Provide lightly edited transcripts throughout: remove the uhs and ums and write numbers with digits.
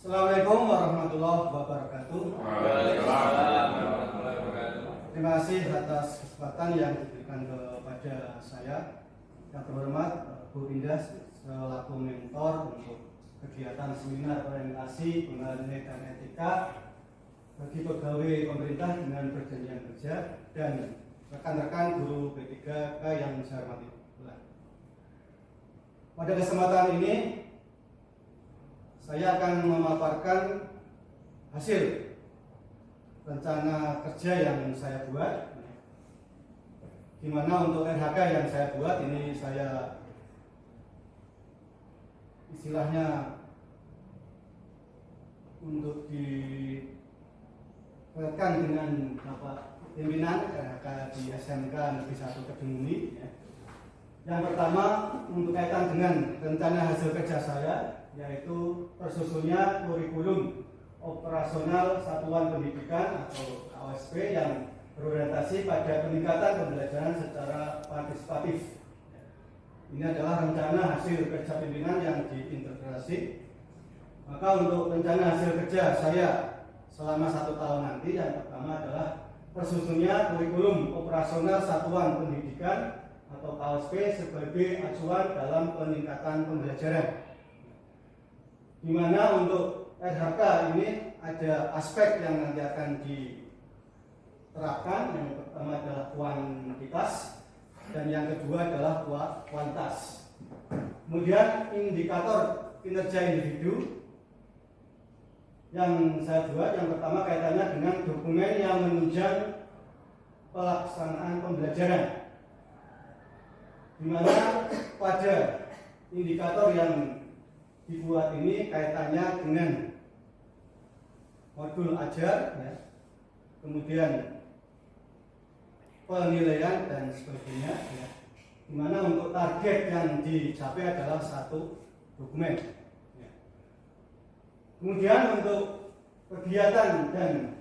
Assalamualaikum warahmatullahi wabarakatuh. Waalaikumsalam warahmatullahi wabarakatuh. Terima kasih atas kesempatan yang diberikan kepada saya. Yang terhormat Bu Indah selaku mentor untuk kegiatan seminar orientasi pengadilan dan etika bagi pegawai pemerintah dengan perjanjian kerja dan rekan-rekan guru P3K yang saya hormati. Pada kesempatan ini saya akan memaparkan hasil rencana kerja yang saya buat. Di mana untuk RHK yang saya buat ini saya istilahnya untuk dikaitkan dengan pimpinan RHK di SMK Negeri 1 Kedunguni. Yang pertama untuk kaitan dengan rencana hasil kerja saya, yaitu tersusunnya kurikulum operasional satuan pendidikan atau KOSP yang berorientasi pada peningkatan pembelajaran secara partisipatif. Ini adalah rencana hasil kerja pimpinan yang diintegrasi. Maka untuk rencana hasil kerja saya selama 1 tahun nanti, yang pertama adalah tersusunnya kurikulum operasional satuan pendidikan atau KOSP sebagai acuan dalam peningkatan pembelajaran. Di mana untuk RHK ini ada aspek yang nanti akan diterapkan. Yang pertama adalah kuantitas dan yang kedua adalah kualitas. Kemudian indikator kinerja individu yang saya buat, yang pertama kaitannya dengan dokumen yang menunjang pelaksanaan pembelajaran, di mana pada indikator yang dibuat ini kaitannya dengan modul ajar, kemudian penilaian dan sebagainya, di mana untuk target yang dicapai adalah 1 dokumen. Kemudian untuk kegiatan dan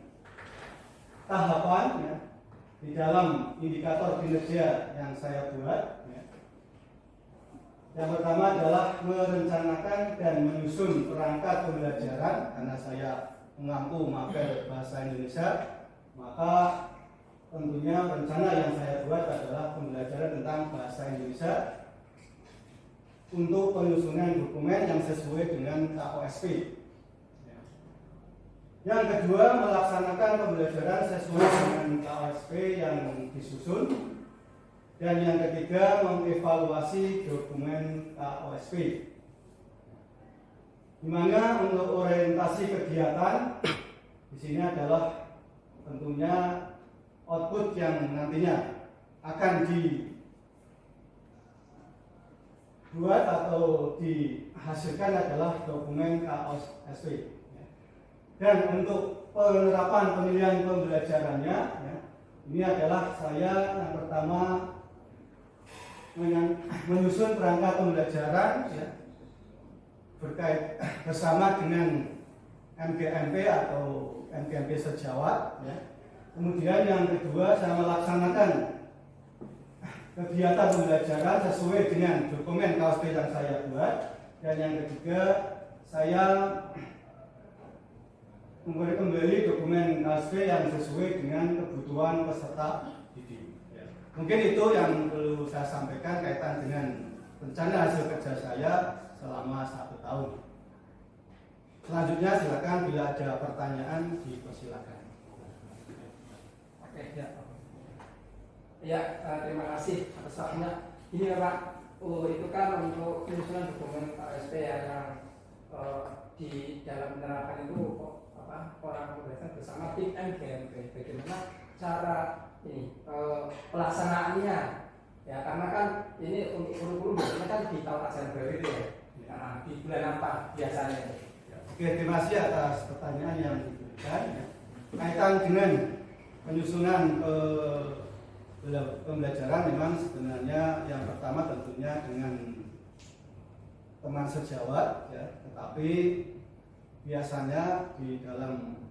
tahapan di dalam indikator kinerja yang saya buat, yang pertama adalah merencanakan dan menyusun perangkat pembelajaran. Karena saya mengampu mapel bahasa Indonesia, maka tentunya rencana yang saya buat adalah pembelajaran tentang bahasa Indonesia untuk penyusunan dokumen yang sesuai dengan KOSP. Yang kedua, melaksanakan pembelajaran sesuai dengan KOSP yang disusun. Dan yang ketiga, mengevaluasi dokumen KOSP. Di mana untuk orientasi kegiatan di sini adalah tentunya output yang nantinya akan dibuat atau dihasilkan adalah dokumen KOSP. Dan untuk penerapan penilaian pembelajarannya, ini adalah saya yang pertama menyusun perangkat pembelajaran berkait bersama dengan MGMP atau MGMP sejawat. Kemudian yang kedua, saya melaksanakan kegiatan pembelajaran sesuai dengan dokumen KOSP yang saya buat. Dan yang ketiga, saya membuat kembali dokumen KOSP yang sesuai dengan kebutuhan peserta didik. Mungkin itu yang perlu saya sampaikan kaitan dengan rencana hasil kerja saya selama 1 tahun. Selanjutnya silakan bila ada pertanyaan dipersilakan. Oke, ya, terima kasih atas waktunya. Ini Pak, itu kan untuk penyusunan dokumen KOSP yang di dalam penerapan itu orang pembelajaran bersama tim MGMP. Bagaimana cara ini pelaksanaannya? Ya, karena kan ini untuk kurikulum biasanya kan di tahun ajaran baru itu ya. Nah, di bulan apa biasanya? Oke, terima kasih atas pertanyaan yang diberikan. Kaitan dengan penyusunan pembelajaran, memang sebenarnya yang pertama tentunya dengan teman sejawat, tetapi biasanya di dalam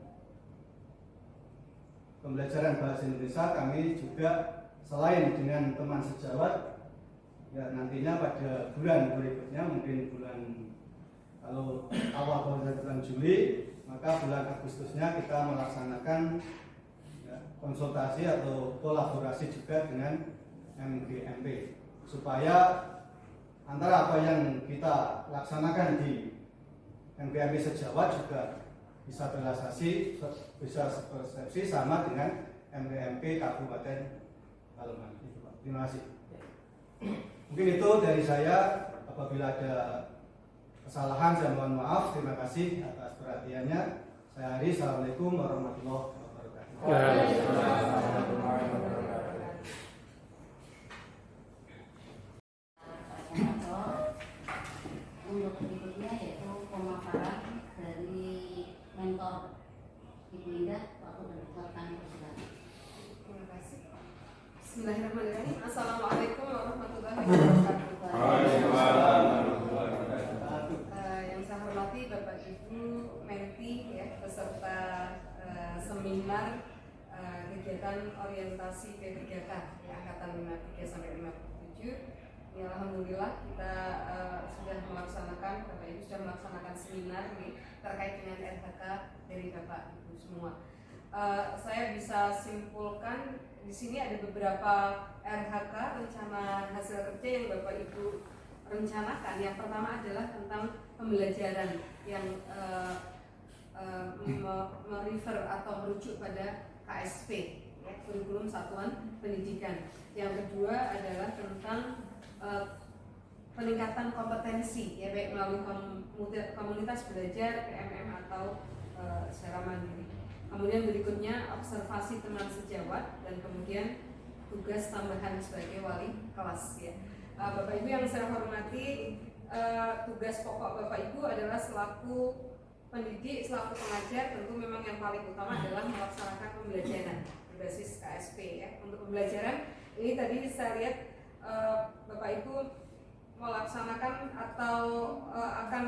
pembelajaran bahasa Indonesia kami juga selain dengan teman sejawat, nantinya pada bulan berikutnya, mungkin bulan Kalau awal bulan Juli, maka bulan Agustusnya kita melaksanakan konsultasi atau kolaborasi juga dengan MGMP supaya antara apa yang kita laksanakan di MGMP sejawat juga bisa terrealisasi, bisa persepsi sama dengan MGMP Kabupaten Kaleman. Terima kasih. Mungkin itu dari saya. Apabila ada kesalahan saya mohon maaf. Terima kasih atas perhatiannya. Saya Ari. Assalamualaikum warahmatullahi wabarakatuh. Untuk berikutnya yaitu pemaparan dari mentor Ibu Indah, waktu berdebatkan persilakan. Terima kasih. Bismillahirrahmanirrahim. Assalamualaikum warahmatullahi wabarakatuh. Yang saya hormati Bapak Ibu Menti ya, peserta seminar kegiatan orientasi P3K ya, angkatan 53 sampai 57. Ya, alhamdulillah kita sudah melaksanakan, Bapak Ibu sudah melaksanakan seminar nih, terkait dengan RHK dari Bapak Ibu semua. Saya bisa simpulkan di sini ada beberapa RHK, rencana hasil kerja yang Bapak Ibu rencanakan. Yang pertama adalah tentang pembelajaran yang merefer atau merujuk pada KSP ya, kurikulum satuan pendidikan. Yang kedua adalah tentang peningkatan kompetensi ya, baik melalui komunitas belajar PMM atau secara mandiri. Kemudian berikutnya observasi teman sejawat dan kemudian tugas tambahan sebagai wali kelas ya. Bapak Ibu yang saya hormati, tugas pokok Bapak Ibu adalah selaku pendidik, selaku pengajar, tentu memang yang paling utama adalah melaksanakan pembelajaran berbasis KSP ya. Untuk pembelajaran ini tadi saya lihat Bapak Ibu melaksanakan atau akan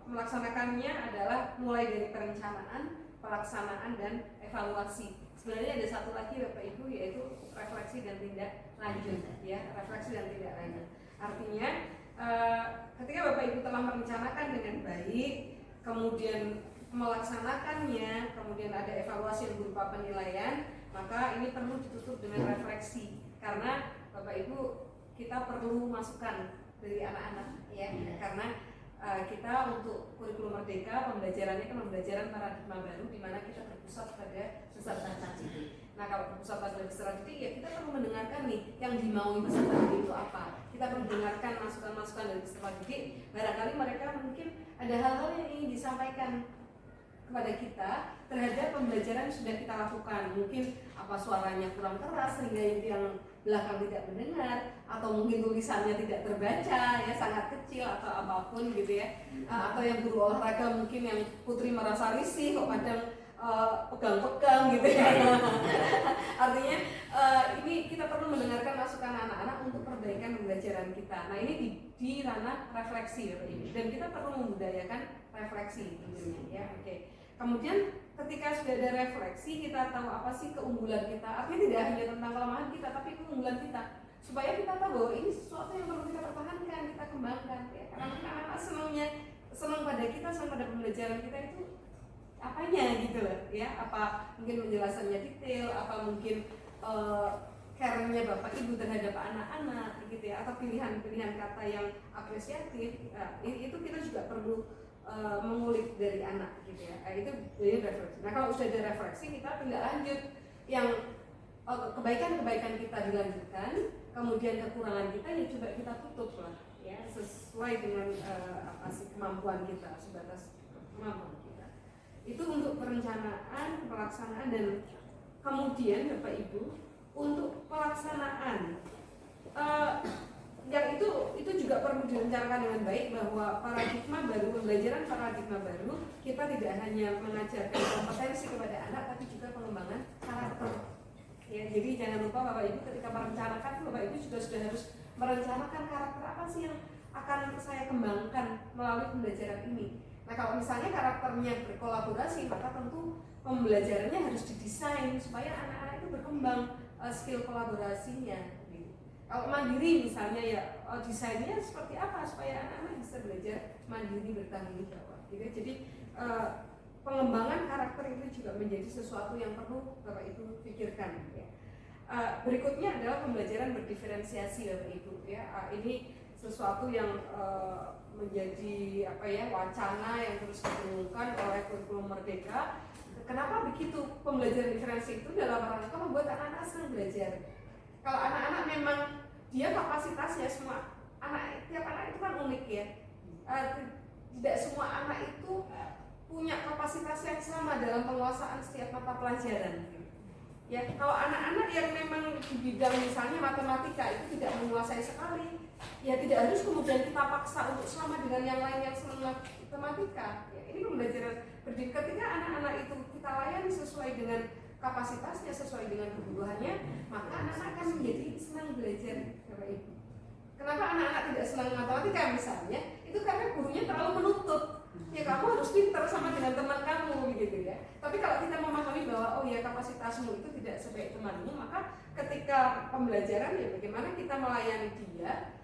melaksanakannya adalah mulai dari perencanaan, pelaksanaan dan evaluasi. Sebenarnya ada satu lagi Bapak Ibu, yaitu refleksi dan tindak lanjut ya, refleksi dan tindak lanjut. Artinya ketika Bapak Ibu telah merencanakan dengan baik, kemudian melaksanakannya, kemudian ada evaluasi yang berupa penilaian, maka ini perlu ditutup dengan refleksi, karena Bapak Ibu kita perlu masukan dari anak-anak ya, karena kita untuk kurikulum merdeka pembelajarannya kan pembelajaran paradigma baru di mana kita berpusat pada peserta didik. Nah, kalau berpusat pada peserta didik ya kita perlu mendengarkan nih yang dimaui peserta didik itu apa. Kita perlu mendengarkan masukan-masukan dari peserta didik. Barangkali mereka mungkin ada hal-hal yang ingin disampaikan kepada kita terhadap pembelajaran yang sudah kita lakukan. Mungkin apa suaranya kurang keras sehingga yang belakang tidak mendengar, atau mungkin tulisannya tidak terbaca ya, sangat kecil atau apapun gitu ya, atau yang guru olahraga mungkin yang putri merasa risih kok kadang pegang-pegang gitu ya. Artinya ini kita perlu mendengarkan masukan anak-anak untuk perbaikan pembelajaran kita. Nah, ini di ranah refleksi ya, dan kita perlu membudayakan refleksi tentunya ya. Oke. Kemudian ketika sudah ada refleksi, kita tahu apa sih keunggulan kita. Artinya tidak hanya tentang kelemahan kita, tapi keunggulan kita. Supaya kita tahu bahwa ini sesuatu yang perlu kita pertahankan, kita kembangkan. Ya. Karena anak-anak senang pada kita, senang pada pembelajaran kita itu apanya gitu loh. Ya, apa mungkin penjelasannya detail, apa mungkin care-nya Bapak Ibu terhadap anak-anak gitu ya, atau pilihan-pilihan kata yang apresiatif. Itu kita juga perlu mengulik dari anak gitu ya. Itu refleksi. Nah, kalau sudah ada refleksi, kita tindak lanjut yang kebaikan-kebaikan kita dilanjutkan, kemudian kekurangan kita ya coba kita tutup lah ya, sesuai dengan apa sih kemampuan kita, sebatas kemampuan kita. Itu untuk perencanaan, pelaksanaan, dan kemudian Bapak Ibu untuk pelaksanaan yang itu juga perlu direncanakan dengan baik, bahwa paradigma baru, pembelajaran paradigma baru, kita tidak hanya mengajarkan kompetensi kepada anak, tapi juga pengembangan karakter. Ya, jadi jangan lupa Bapak Ibu ketika merencanakan, Bapak Ibu juga sudah harus merencanakan karakter apa sih yang akan saya kembangkan melalui pembelajaran ini. Nah, kalau misalnya karakternya berkolaborasi, maka tentu pembelajarannya harus didesain supaya anak-anak itu berkembang skill kolaborasinya. Kalau mandiri misalnya ya desainnya seperti apa supaya anak-anak bisa belajar mandiri bertanggung jawab gitu. Jadi pengembangan karakter itu juga menjadi sesuatu yang perlu Bapak Ibu pikirkan ya. Berikutnya adalah pembelajaran berdiferensiasi Bapak Ibu ya. Ini sesuatu yang menjadi apa ya, wacana yang terus didengungkan oleh kurikulum Merdeka. Kenapa begitu? Pembelajaran diferensi itu dalam rangka membuat anak-anak senang belajar. Kalau anak-anak memang dia kapasitasnya semua tiap anak itu kan unik ya. Tidak semua anak itu punya kapasitas yang sama dalam penguasaan setiap mata pelajaran. Ya, kalau anak-anak yang memang di bidang misalnya matematika itu tidak menguasai sekali, ya tidak harus kemudian kita paksa untuk sama dengan yang lain yang senang matematika. Ya, ini pembelajaran ketika anak-anak itu kita layani sesuai dengan kapasitasnya, sesuai dengan kebutuhannya, maka anak-anak akan menjadi senang belajar. Bapak Ibu. Kenapa anak-anak tidak senang matematika misalnya? Itu karena gurunya terlalu menuntut. Ya kamu harus pintar sama dengan teman kamu gitu ya. Tapi kalau kita memahami bahwa oh ya kapasitasmu itu tidak sebaik temanmu, maka ketika pembelajaran ya bagaimana kita melayani dia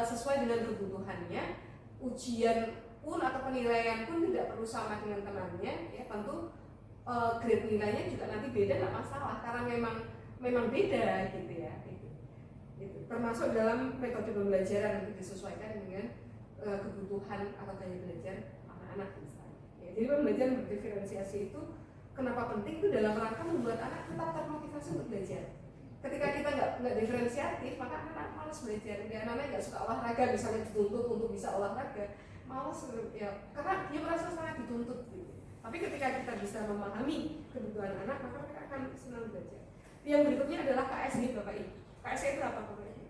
sesuai dengan kebutuhannya. Ujian pun atau penilaian pun tidak perlu sama dengan temannya ya, tentu grade nilainya juga nanti beda, nggak masalah karena memang beda gitu ya. Gitu. Termasuk dalam metode pembelajaran itu disesuaikan dengan kebutuhan atau gaya belajar anak misalnya. Ya, jadi pembelajaran berdiferensiasi itu kenapa penting itu dalam rangka membuat anak tetap termotivasi untuk belajar. Ketika kita nggak diferensiatif, maka anak malas belajar. Dia anak nggak suka olahraga, misalnya dituntut untuk bisa olahraga, malas ya karena dia merasa sangat dituntut. Gitu. Tapi ketika kita bisa memahami kebutuhan anak, maka mereka akan senang belajar. Yang berikutnya adalah KSG Bapak Ibu. KSG itu apa Bapak Ibu?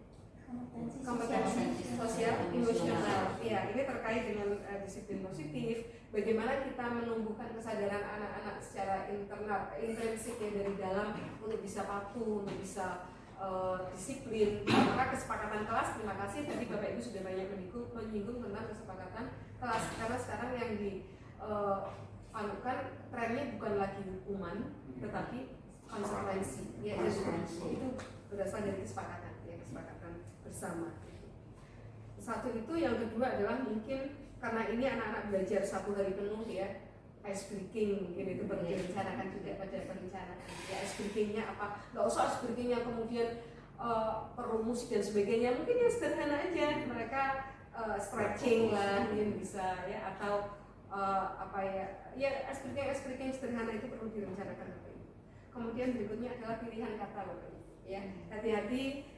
Kompetensi sosial emosional. Ya, ini terkait dengan disiplin positif. Bagaimana kita menumbuhkan kesadaran anak-anak secara internal, intrinsik ya dari dalam untuk bisa patuh, untuk bisa disiplin. Maka kesepakatan kelas, terima kasih tadi Bapak Ibu sudah banyak menyinggung tentang kesepakatan kelas karena sekarang yang dianukan trennya bukan lagi hukuman, tetapi konsekuensi. Ya, itu berasal dari kesepakatan bersama. Satu itu, yang kedua adalah mungkin karena ini anak-anak belajar 1 hari penuh ya, ice breaking mungkin itu perlu direncanakan juga pada perencanaan. Ya, ice breakingnya apa? Nggak usah ice breaking yang kemudian perlu musik dan sebagainya. Mungkin yang sederhana aja, mereka stretching lah, mungkin bisa ya, atau apa ya ice breaking sederhana itu perlu direncanakan Bapak Ibu. Kemudian berikutnya adalah pilihan kata Bapak Ibu. Ya, hati-hati.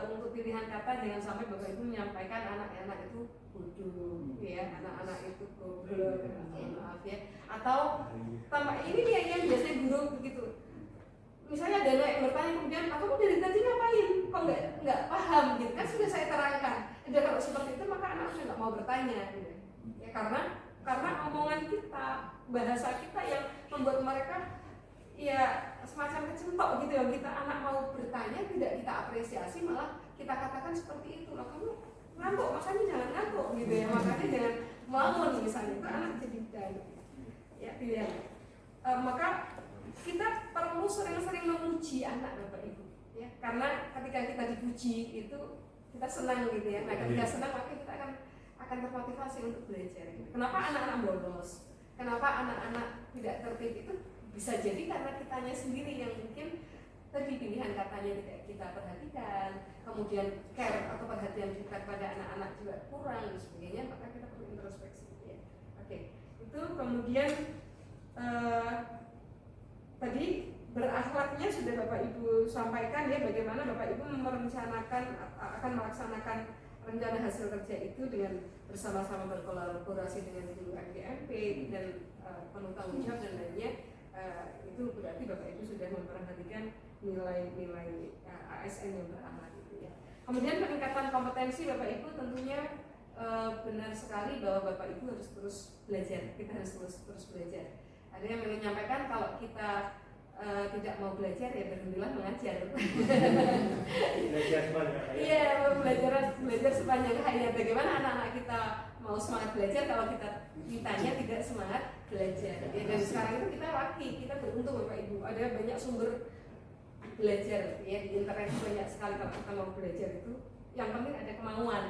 Untuk pilihan kata jangan sampai Bapak Ibu menyampaikan anak-anak itu bodoh ya, anak-anak itu goblok, maaf ya, atau tambah ini nih yang biasanya guru begitu, misalnya ada anak yang bertanya kemudian kamu dari tadi ngapain kok nggak paham gitu kan, sudah saya terangkan. Jadi kalau seperti itu maka anak sudah nggak mau bertanya gitu. Ya karena omongan kita, bahasa kita yang membuat mereka ya semacam kecentok gitu ya. Kita anak mau bertanya tidak kita apresiasi, malah kita katakan seperti itu, loh kamu ngantuk makanya jangan ngantuk gitu ya, makanya jangan melamun misalnya, itu anak jadi dan ya pilihan. Maka kita perlu sering-sering memuji anak Bapak Ibu ya, karena ketika kita dipuji itu kita senang gitu ya. Nah ketika senang maka kita akan termotivasi untuk belajar. Kenapa anak-anak bolos? Kenapa anak-anak tidak tertib? Itu bisa jadi karena kitanya sendiri yang mungkin tadi pilihan katanya tidak kita perhatikan, kemudian care atau perhatian kita pada anak-anak juga kurang dan sebagainya, maka kita perlu introspeksi ya. Oke, itu kemudian tadi berakhlaknya sudah Bapak Ibu sampaikan ya, bagaimana Bapak Ibu merencanakan akan melaksanakan rencana hasil kerja itu dengan bersama-sama berkolaborasi dengan guru MGMP dan penuh tanggung jawab dan lainnya. Itu berarti Bapak Ibu sudah memperhatikan nilai-nilai ASN yang berakhlak itu ya. Kemudian peningkatan kompetensi Bapak Ibu tentunya benar sekali bahwa Bapak Ibu harus terus belajar. Kita harus terus belajar. Ada yang menyampaikan kalau kita tidak mau belajar ya berhentilah mengajar. Belajar sepanjang hayat. Iya, belajar sepanjang hayat. Bagaimana anak-anak kita mau semangat belajar kalau kitanya tidak semangat belajar. Ya, dan sekarang itu kita laki, kita beruntung Bapak Ibu, ada banyak sumber belajar ya di internet banyak sekali kalau kita mau belajar itu yang penting ada kemauan